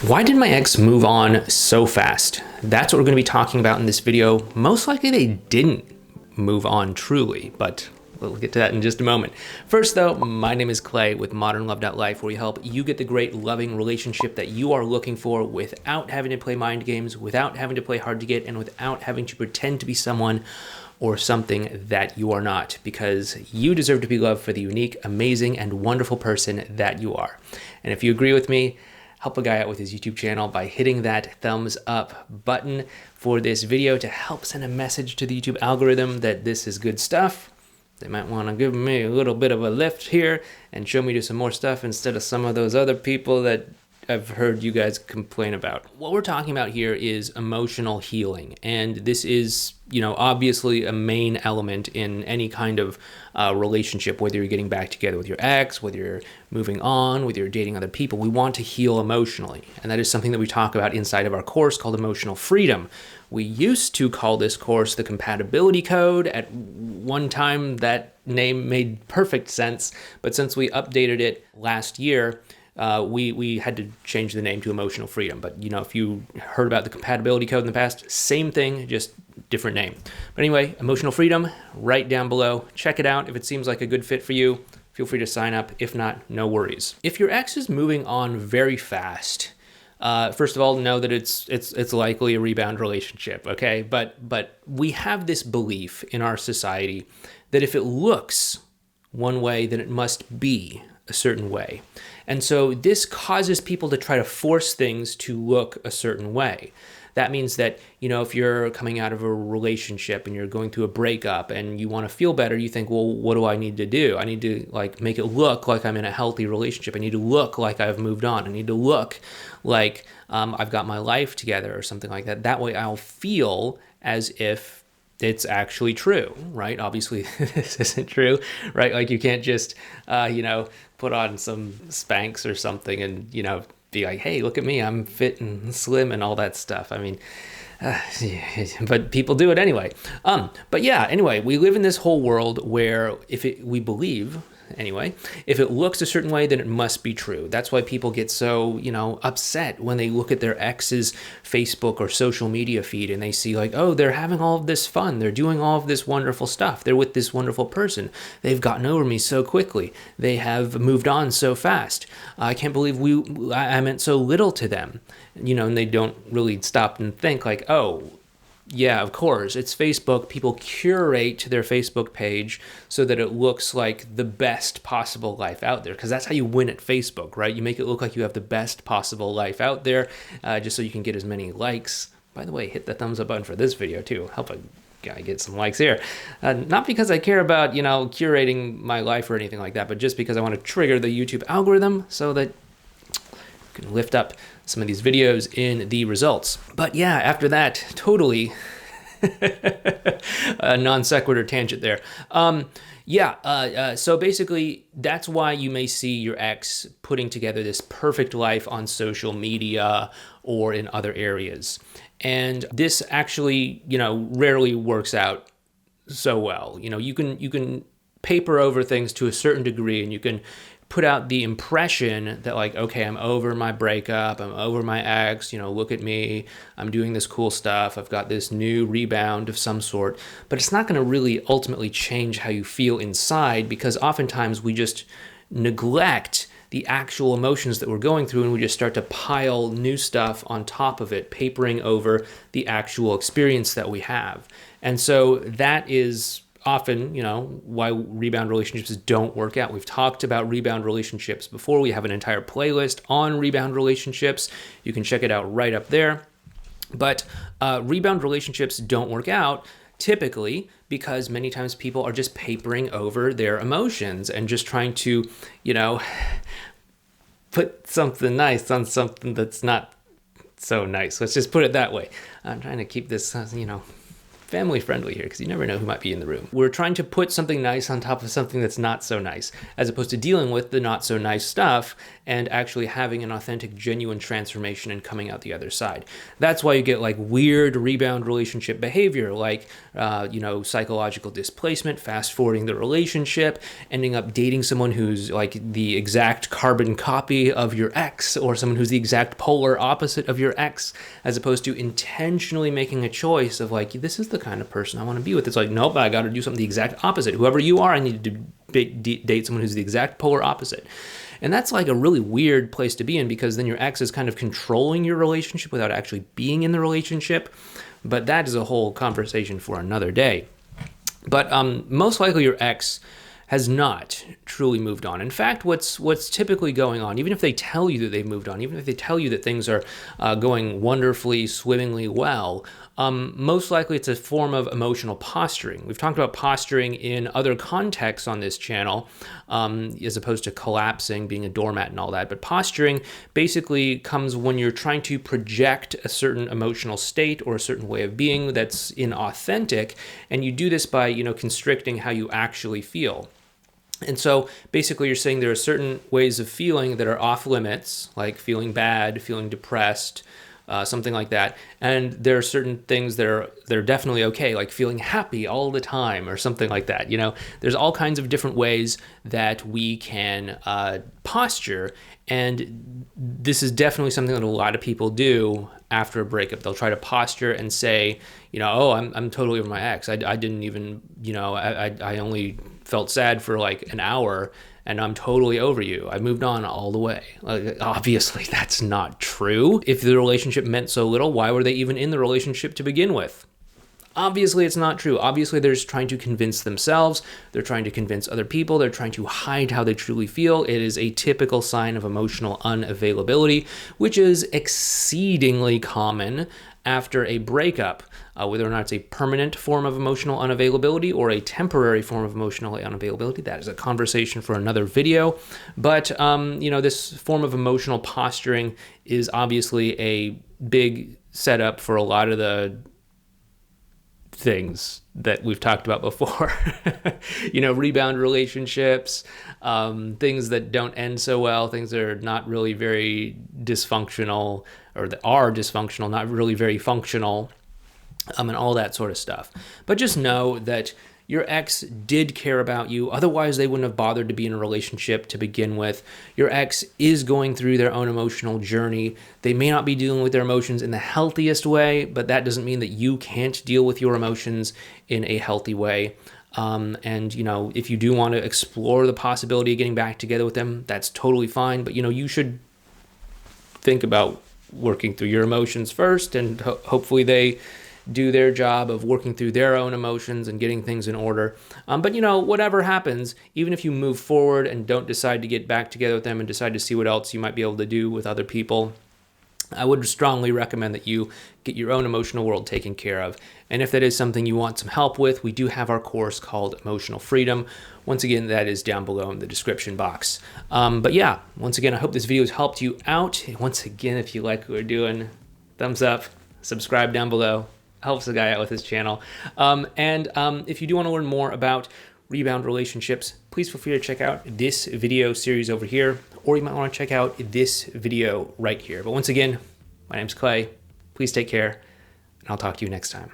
Why did my ex move on so fast? That's what we're going to be talking about in this video. Most likely they didn't move on truly, but we'll get to that in just a moment. First though, my name is Clay with modernlove.life, where we help you get the great loving relationship that you are looking for without having to play mind games, without having to play hard to get, and without having to pretend to be someone or something that you are not, because you deserve to be loved for the unique, amazing, and wonderful person that you are. And if you agree with me, help a guy out with his YouTube channel by hitting that thumbs up button for this video to help send a message to the YouTube algorithm that this is good stuff. They might want to give me a little bit of a lift here and show me to some more stuff instead of some of those other people that I've heard you guys complain about. What we're talking about here is emotional healing, and this is, obviously a main element in any kind of relationship, whether you're getting back together with your ex, whether you're moving on, whether you're dating other people. We want to heal emotionally, and that is something that we talk about inside of our course called Emotional Freedom. We used to call this course the Compatibility Code. At one time, that name made perfect sense, but since we updated it last year, we had to change the name to Emotional Freedom. But if you heard about the Compatibility Code in the past, same thing, just different name. But anyway, Emotional Freedom, right down below. Check it out. If it seems like a good fit for you, feel free to sign up. If not, no worries. If your ex is moving on very fast, first of all, know that it's likely a rebound relationship, okay? But we have this belief in our society that if it looks one way, then it must be a certain way. And so this causes people to try to force things to look a certain way. That means that, if you're coming out of a relationship and you're going through a breakup and you want to feel better, you think, well, what do I need to do? I need to make it look like I'm in a healthy relationship. I need to look like I've moved on. I need to look like I've got my life together or something like that. That way I'll feel as if it's actually true, right? Obviously, this isn't true, right? Like you can't just, put on some Spanx or something and, be like, hey, look at me, I'm fit and slim and all that stuff. I mean, but people do it anyway. But yeah, anyway, we live in this whole world where we believe, anyway, if it looks a certain way, then it must be true. That's why people get so, upset when they look at their ex's Facebook or social media feed and they see oh, they're having all of this fun. They're doing all of this wonderful stuff. They're with this wonderful person. They've gotten over me so quickly. They have moved on so fast. I can't believe I meant so little to them, and they don't really stop and think oh, yeah, of course. It's Facebook. People curate their Facebook page so that it looks like the best possible life out there, because that's how you win at Facebook, right? You make it look like you have the best possible life out there, just so you can get as many likes. By the way, hit the thumbs up button for this video too. Help a guy get some likes here. Not because I care about, curating my life or anything like that, but just because I want to trigger the YouTube algorithm so that you can lift up some of these videos in the results. But yeah, after that, totally a non sequitur tangent there. So basically, that's why you may see your ex putting together this perfect life on social media or in other areas. And this actually, rarely works out so well. You can paper over things to a certain degree, and you can put out the impression that okay, I'm over my breakup, I'm over my ex, look at me, I'm doing this cool stuff, I've got this new rebound of some sort, but it's not going to really ultimately change how you feel inside, because oftentimes we just neglect the actual emotions that we're going through, and we just start to pile new stuff on top of it, papering over the actual experience that we have. And so that is often, why rebound relationships don't work out. We've talked about rebound relationships before. We have an entire playlist on rebound relationships. You can check it out right up there. But rebound relationships don't work out typically because many times people are just papering over their emotions and just trying to, put something nice on something that's not so nice. Let's just put it that way. I'm trying to keep this, family friendly here because you never know who might be in the room. We're trying to put something nice on top of something that's not so nice, as opposed to dealing with the not so nice stuff and actually having an authentic, genuine transformation and coming out the other side. That's why you get like weird rebound relationship behavior, like, psychological displacement, fast forwarding the relationship, ending up dating someone who's like the exact carbon copy of your ex, or someone who's the exact polar opposite of your ex, as opposed to intentionally making a choice of like, this is the kind of person I want to be with. It's like, nope, I got to do something the exact opposite. Whoever you are, I need to date someone who's the exact polar opposite. And that's like a really weird place to be in, because then your ex is kind of controlling your relationship without actually being in the relationship. But that is a whole conversation for another day. But most likely your ex has not truly moved on. In fact, what's typically going on, even if they tell you that they've moved on, even if they tell you that things are going wonderfully, swimmingly well, most likely it's a form of emotional posturing. We've talked about posturing in other contexts on this channel, as opposed to collapsing, being a doormat and all that. But posturing basically comes when you're trying to project a certain emotional state or a certain way of being that's inauthentic, and you do this by, constricting how you actually feel. And so basically you're saying there are certain ways of feeling that are off limits, like feeling bad, feeling depressed, something like that. And there are certain things that are definitely okay, like feeling happy all the time or something like that. There's all kinds of different ways that we can posture. And this is definitely something that a lot of people do after a breakup. They'll try to posture and say, oh, I'm totally over my ex. I didn't even, I only felt sad for like an hour and I'm totally over you. I moved on all the way. Obviously, that's not true. If the relationship meant so little, why were they even in the relationship to begin with? Obviously, it's not true. Obviously, they're just trying to convince themselves. They're trying to convince other people. They're trying to hide how they truly feel. It is a typical sign of emotional unavailability, which is exceedingly common after a breakup. Whether or not it's a permanent form of emotional unavailability or a temporary form of emotional unavailability, that is a conversation for another video. But, this form of emotional posturing is obviously a big setup for a lot of the things that we've talked about before. Rebound relationships, things that don't end so well, things that are not really very dysfunctional, or that are dysfunctional, not really very functional, and all that sort of stuff. But just know that your ex did care about you. Otherwise, they wouldn't have bothered to be in a relationship to begin with. Your ex is going through their own emotional journey. They may not be dealing with their emotions in the healthiest way, but that doesn't mean that you can't deal with your emotions in a healthy way. If you do want to explore the possibility of getting back together with them, that's totally fine. But, you should think about working through your emotions first, and hopefully they do their job of working through their own emotions and getting things in order. But whatever happens, even if you move forward and don't decide to get back together with them and decide to see what else you might be able to do with other people, I would strongly recommend that you get your own emotional world taken care of. And if that is something you want some help with, we do have our course called Emotional Freedom. Once again, that is down below in the description box. But yeah, once again, I hope this video has helped you out. Once again, if you like what we're doing, thumbs up, subscribe down below. Helps the guy out with his channel. If you do want to learn more about rebound relationships, please feel free to check out this video series over here, or you might want to check out this video right here. But once again, my name's Clay. Please take care, and I'll talk to you next time.